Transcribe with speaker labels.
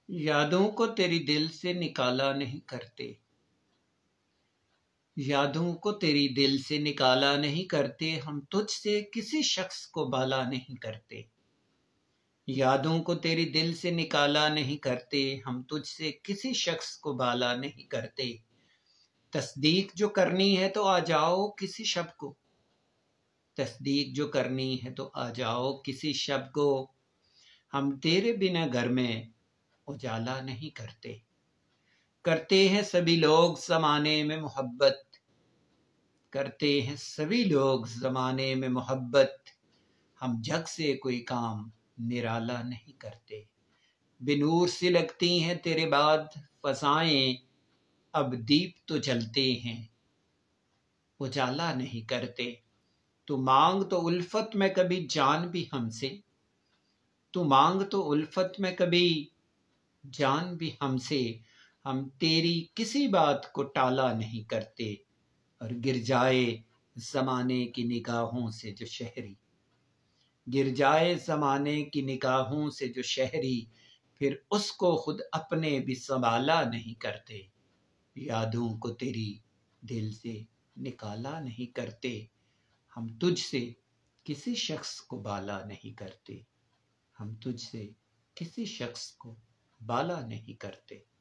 Speaker 1: यादों को तेरी दिल से निकाला नहीं करते। यादों को तेरी दिल से निकाला नहीं करते। हम तुझसे किसी शख्स को बाला नहीं करते। यादों को तेरी दिल से निकाला नहीं करते। हम तुझसे किसी शख्स को बाला नहीं करते। तस्दीक जो करनी है तो आ जाओ किसी शब को। तस्दीक जो करनी है तो आ जाओ किसी शब को। हम तेरे बिना घर में उजाला नहीं करते। करते हैं सभी लोग ज़माने में मोहब्बत। करते हैं सभी लोग ज़माने में मोहब्बत। हम जग से कोई काम निराला नहीं करते। बेनूर सी लगती हैं तेरे बाद फ़ज़ाएं। अब दीप तो जलते हैं उजाला नहीं करते। तू मांग तो उल्फत में कभी जान भी हमसे। तू मांग तो उल्फत में कभी जान भी हमसे। हम तेरी किसी बात को टाला नहीं करते। और गिर जाए ज़माने की निगाहों से जो शहरी। गिर जाए ज़माने की निगाहों से जो शहरी। फिर उसको खुद अपने भी संभाला नहीं करते। यादों को तेरी दिल से निकाला नहीं करते। हम तुझसे किसी शख्स को बाला नहीं करते। हम तुझसे किसी शख्स को बाला नहीं करते।